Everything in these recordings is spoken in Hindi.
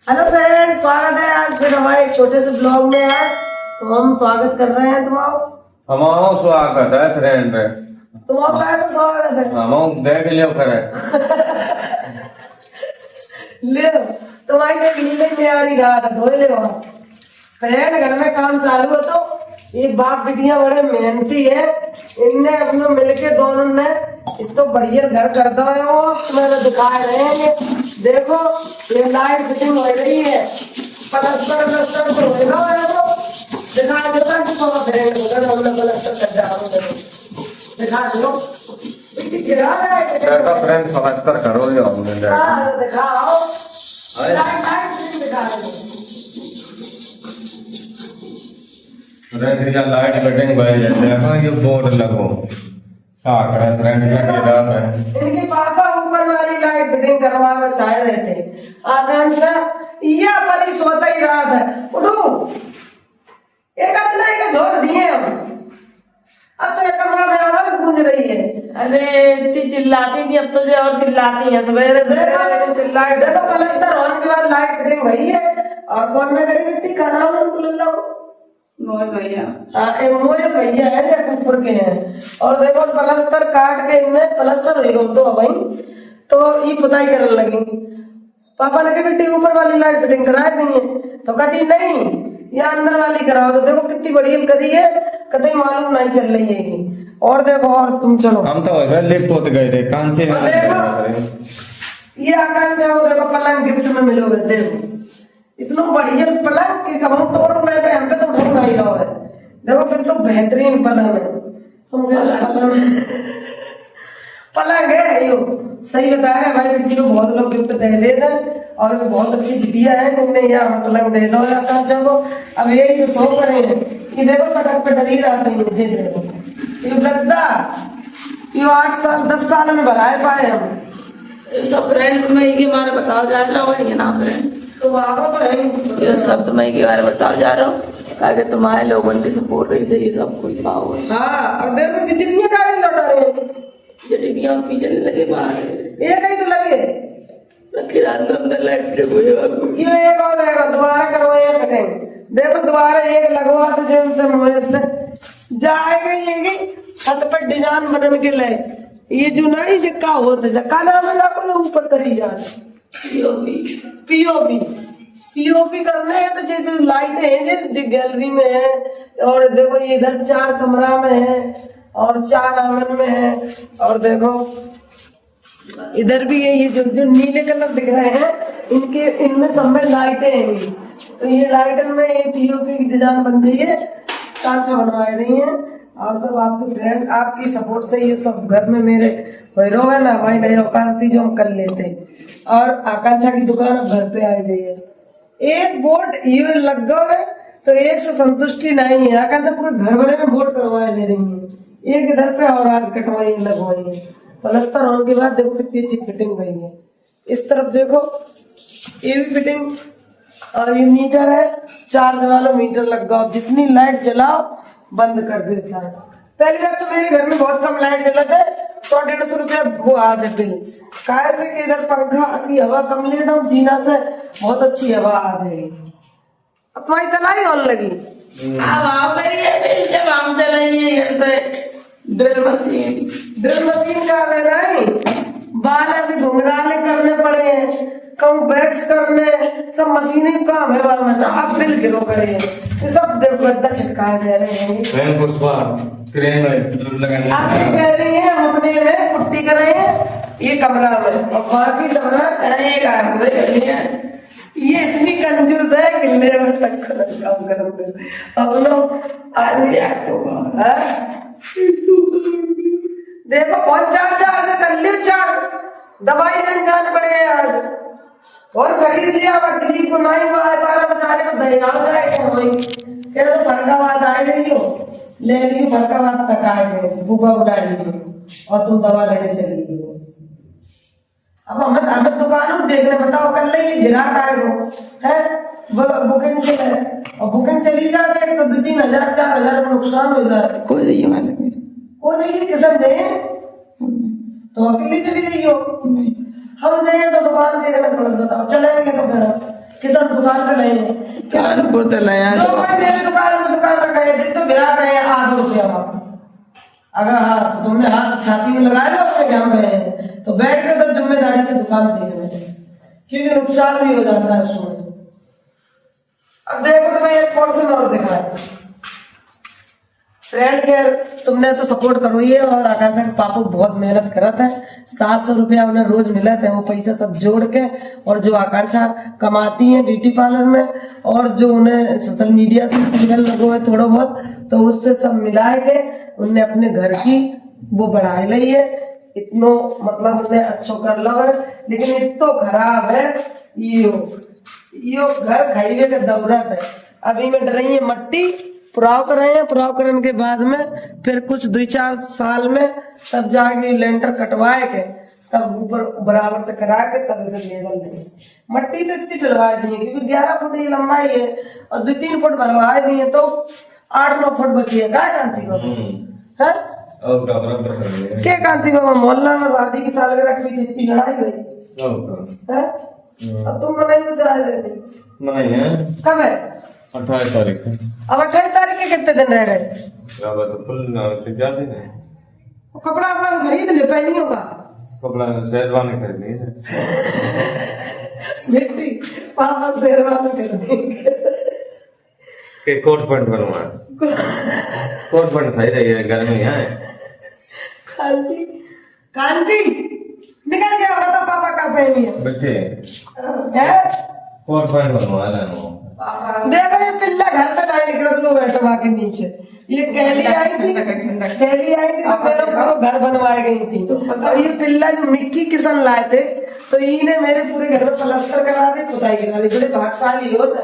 हेलो फ्रेंड, स्वागत है आज फिर हमारे एक छोटे से ब्लॉग में। आज तो हम स्वागत कर रहे हैं तुम्हारा। हमारा स्वागत है फ्रेंड। तुम्हारा तो स्वागत है। हम देख लियो करे ले तुम्हारी देख लीले में आ रही रात धोए ले फ्रेंड। घर में काम चालू हो तो ये बाप बिटिया बड़े मेहनती है। इनने अपने मिलके दोनों ने इसको बढ़िया घर कर दो है। वो तुम्हें दिखा रहे हैं। ये देखो, ये लाइट फिटिंग हो रही है, प्लास्टर तो होगा है। वो दिखा देता है तो फ्रेंड अगर हमने प्लास्टर कर दिया दिखा दो। गिरा है तो फ्रेंड प्लास्टर करो यो हमने दिखाओ। लाइट फिटिंग दिखा दो फ्रेंड। या लाइट फिटिंग भाई देखो ये बोर्ड लगो क्या करे फ्रेंड। ये गिरा है इनके पापा ऊपर वाली लाइट फिटिंग करवाना चाह रहे थे। आकांक्षा या पली सोता ही रात है। उठो, एक अपना एक जोर दिए हम। अब तो एक कमरा में आवाज गूंज रही है। अरे इतनी चिल्लाती थी, अब तो जो और चिल्लाती है सवेरे से चिल्ला। देखो प्लास्टर होने के बाद लाइट फिटिंग हुई है। और कौन में करी मिट्टी का नाम है उनको लल्ला को मोहन भैया। मोए भैया है या ऊपर के हैं। और देखो प्लास्टर काट के इनमें प्लास्टर हो गया तो भाई तो ये पुताई करने लगी। पापा ने कहा बेटी ऊपर वाली लाइट फिटिंग करा दी है। तो कहती नहीं, ये अंदर वाली कराओ। तो देखो कितनी बढ़िया करी है, कतई मालूम नहीं चल रही है। और देखो, और तुम चलो। हम तो वैसे लिप पोत गए थे कांचे में। ये आकांक्षा हो देखो पलंग गिफ्ट में मिलोगे। देखो इतना बढ़िया पलंग के कब हम तोड़ रहे हैं, हम पे तो उठा नहीं रहा है। देखो फिर तो बेहतरीन पलंग है। हम पलंग है यो। सही बता रहे भाई, बिट्टी को बहुत लोग गिफ्ट दे देते और भी बहुत अच्छी बिटिया है। इनने यह पलंग दे दो आकांक्षा को। अब यही तो सो करे हैं। ये देखो पटक पे डरी रहते हैं। मुझे देखो ये गद्दा, ये 8 साल 10 साल में बनाए पाए हम सब फ्रेंड तुम्हें के बारे में बताओ जा रहा हूँ ना फ्रेंड। तो वहां तो है ये सब तुम्हें के बारे में बताओ जा रहा हूँ ताकि तुम्हारे लोगों की सपोर्ट रही से ये सब कुछ पाओ। हाँ, और देखो डिब्बियां काहे लौटा रहे हैं। ये डिब्बियां पीछे लगे बाहर ये कहीं तो लगे रखी रात अंदर लाइट ये एक और रहेगा। दोबारा करवाए कटेंगे। देखो दोबारा एक लगवा तो जिनसे मुझे से जाएगा। ये छत पर डिजाइन बनने के लिए ये जो नहीं जिक्का होता जक्का नाम है को ऊपर करी जाए। पीओपी पीओपी करने है तो जो लाइटें हैं जो गैलरी में है। और देखो ये इधर 4 कमरा में है और 4 आंगन में है। और देखो इधर भी है। ये जो नीले कलर दिख रहे हैं इनके इनमें सब में लाइटें हैं। तो ये लाइट में ये पीओपी की डिजाइन बन रही है, कांचा बनवा रही है। और सब आपके फ्रेंड आपकी सपोर्ट से ये सब घर में मेरे हीरो है ना भाई नहीं औकाती जो हम कर लेते। और आकांक्षा की दुकान अब घर पे आई गई है। एक बोर्ड ये लग गया है तो एक से संतुष्टि नहीं है। आकांक्षा पूरे घर भरे में बोर्ड करवाए दे रही है। एक इधर पे और आज कटवाई लगवाई है। प्लास्टर होने के बाद देखो कितनी अच्छी फिटिंग हुई है। इस तरफ देखो ये भी फिटिंग। और ये मीटर है, चार्ज वाला मीटर लग गया। जितनी लाइट जलाओ बंद कर दो चार्ज। पहली बार तो मेरे घर में बहुत कम लाइट जलाते, 100-150 रुपया वो आ जाए बिल। काहे से कि इधर पंखा की हवा कम लेता हूँ, जीना से बहुत अच्छी हवा आ रही। अब तुम्हारी तलाई होने लगी। अब आओ करिए जब हम चलेंगे यहाँ पे ड्रिल मशीन का नहीं बाल ऐसे घुंघराले करने पड़े हैं, कम बैक्स करने सब मशीनें काम है। बाल में आप बिल गिरो करे ये सब देखो गद्दा छिटकाए दे रहे हैं। फ्रेंड पुष्पा क्रीम लगाने आप ये कह रही है हम अपने में पुट्टी कर रहे हैं ये कमरा में और बाकी कमरा ये काम कर रही है। ये इतनी कंजूस है कि लेबर तक काम करोगे। अब लोग आदमी देखो बहुत चार कर लियो। 4 दवाई लेने जाने पड़े आज और खरीद लिया। दिल्ली को नहीं हुआ है 12 बेचारे को दही आ जाएगा। तेरे तो फरकाबाद आ गई हो, ले ली फरकाबाद तक आ गए, बुबा उड़ा ली और तुम दवा लेने चली हो। अब हमें दुकान देखने बताओ कल ये ग्राहक आए हो है बुकिंग के लिए और बुकिंग चली जाती तो 2-3 हजार 4 हजार का नुकसान हो जाता। कोई नहीं कोई नहीं किसान दे तो अकेले चली जाइयो। हम जाइए तो दुकान देखने पड़ बताओ चलेंगे तो फिर किसान दुकान पे नहीं है कानपुर तो नया तो मैं मेरे दुकान पे गए थे तो गिरा गए आधा रुपया वहाँ। अगर हाँ तो तुमने हाथ छाती में लगाया ना अपने काम में तो बैठ के तो जिम्मेदारी से दुकान देख रहे थे क्योंकि नुकसान भी हो जाता है उसमें। अब देखो तुम्हें एक पोर्शन और दिखाया फ्रेंड केयर तुमने तो सपोर्ट करो ही है और आकांक्षा के पापा बहुत मेहनत करा था 700 रुपया उन्हें रोज मिला था वो पैसा सब जोड़ के और जो आकांक्षा कमाती है ब्यूटी पार्लर में और जो उन्हें सोशल मीडिया से टीगल लगो है थोड़ा बहुत तो उससे सब मिला के उनने अपने घर की वो बढ़ाई ली है इतनो मतलब उन्हें अच्छो कर लो है लेकिन इतो खराब है यो घर खाइए के दौलत है। अभी में डरही है मट्टी पुराव कर रहे हैं पुराव करने के बाद में फिर कुछ 2-4 साल में तब जाके लेंटर कटवाए के तब ऊपर बराबर से करा के तब इसे लेवल देंगे। मट्टी तो इतनी डलवा दी है क्योंकि 11 फुट की लंबाई है और 2-3 फुट भरवा दी है तो 8-9 फुट बची है क्या कांची को है क्या कांची को मोहल्ला में शादी की सालगिरह की इतनी लड़ाई हुई है अब तुम मनाई को चला देती नहीं है कब है 28 तारीख अब 28 तारीख के कितने दिन रह गए वो कपड़ा अपना खरीद ले पहनी होगा कपड़ा शेरवानी खरीदनी है मिट्टी पापा शेरवानी खरीदेंगे के कोट पैंट बनवा कोट पैंट सही रही है गर्मी है कांची कांची निकल गया होगा तो पापा का पहनी है बेटे है कोट पैंट बनवा लेना देखो ये पिल्ला घर से नहीं निकला तो बैठो वहां के नीचे ये कैली आई थी तो मेरा पूरा घर बनवाई गई थी और ये पिल्ला जो मिक्की किसान लाए थे तो इन्हें मेरे पूरे घर में प्लास्टर करा दी खुदाई करा दी बड़े भागशाली होते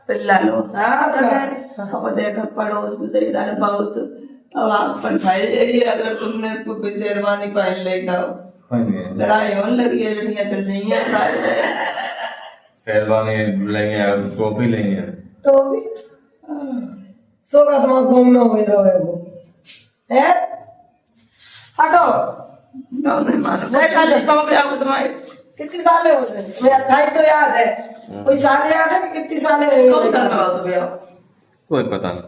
पिल्ला लो हाँ अब देखो पड़ोस में रिश्तेदार बहुत अब आप पर भाई अगर तुमने कोई शेरवानी पहन ले तो लड़ाई होने लगी है लड़कियां चल रही है शेरवानी लेंगे और टोपी लेंगे तो भी सो का तुम घूमना हो रहे हो है हटो नहीं मानो पापा आपको तुम्हारे कितनी साले हो गए मैं 28 तो याद है कोई साल याद है कि कितनी साले कौन सा लगाओ तो भैया कोई पता नहीं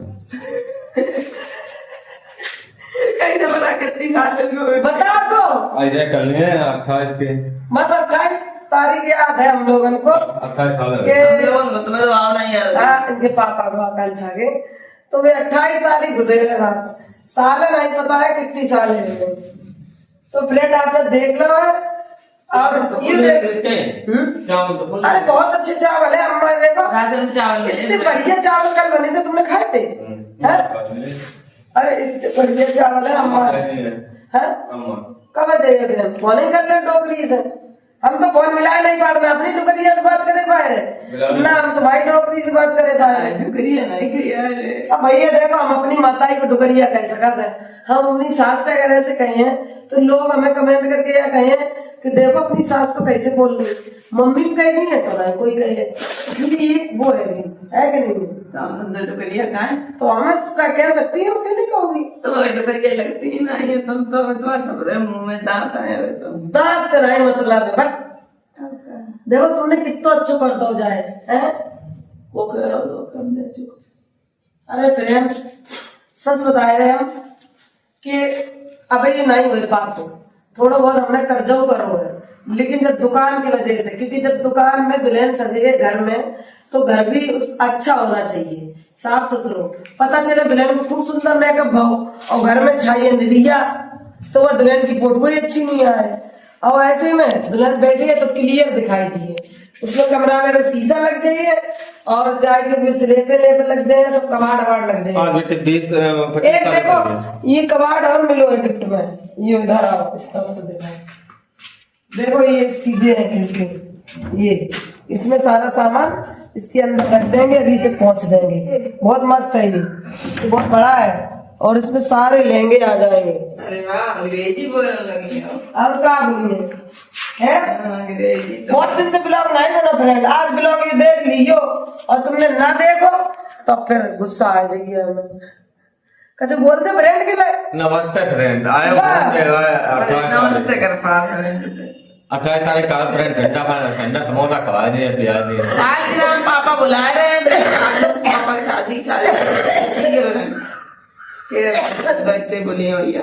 कहीं से बता कितनी साल लगी बता तो ऐसे कर लिए 28 के बस 28 तारीख याद है हम लोगों को 28 साल के तुम्हें तो आवना ही याद है इनके पापा को आकांक्षा के तो वे 28 तारीख गुजरे रात साल नहीं पता है कितनी साल है तो फ्रेंड आप देख लो और ये देख चावल तो अरे बहुत अच्छे चावल है अम्मा देखो राशन चावल इतने बढ़िया चावल कल बने थे तुमने खाए थे हैं? अरे इतने बढ़िया चावल है अम्मा है कब जाइए फोन ही कर ले डोकरी से हम तो फोन मिला नहीं पा रहे अपनी डुकरिया से बात करे पा रहे ना हम तुम्हारी डोकरी से बात करे पा रहे डुकरिया नहीं किया अब भैया देखो हम अपनी माताई को डुकरिया कह सकते हैं हम अपनी सास से अगर ऐसे कहे हैं तो लोग हमें कमेंट करके या कहें कि देखो अपनी सास को कैसे बोल रही मम्मी भी कह रही है तो ना कोई कहे क्योंकि ये वो है कि नहीं तो हम अंदर डुकरिया कहाँ तो हमें कह सकती है क्यों नहीं कहोगी तो डुकरिया लगती ही नहीं है तुम तो तुम्हारे सबरे मुंह में दांत आए हुए तुम दास का नहीं मतलब है बट देखो तुमने कितना अच्छा कर दो जाए हैं वो कह रहा हो कर दे जो अरे प्रेम सच बता रहे हम कि अबे ये नहीं हुई बात तो थोड़ा बहुत हमने कर्जा करो है लेकिन जब दुकान की वजह से क्योंकि जब दुकान में दुल्हन सजे घर में तो घर भी उस अच्छा होना चाहिए साफ सुथरो पता चले दुल्हन को खूब सुंदर मेकअप भाव और घर में छाइए निरिया तो वह दुल्हन की फोटो ही अच्छी नहीं आए और ऐसे में दुल्हन बैठी है तो क्लियर दिखाई दिए उसमें कमरा में अगर शीशा लग जाइए और जाके स्लेपे लग जाए सब कबाड़ वबाड़ लग जाए एक देखो ये कबाड़ और मिलो है गिफ्ट में ये इधर आओ इस तरह से देखो ये इसकी जे है खिड़की ये इसमें सारा सामान इसके अंदर रख देंगे अभी से पहुंच देंगे बहुत मस्त है ये बहुत बड़ा है और इसमें सारे लहंगे आ जाएंगे अरे वाह अंग्रेजी बोलने लगी हो अब क्या बोलिए है अंग्रेजी तो बहुत दिन से ब्लॉग नहीं बना फ्रेंड आज ब्लॉग ये देख लियो और तुमने ना देखो तो फिर गुस्सा आ जाएगी हमें कच्चे बोलते फ्रेंड के लिए नमस्ते फ्रेंड आए नमस्ते कर पास 28 तारीख का फ्रेंड ठंडा समोसा खवा दिए पिया दिए साल ग्राम पापा बुला रहे हैं, आप लोग पापा की शादी फिर इतने बोले भैया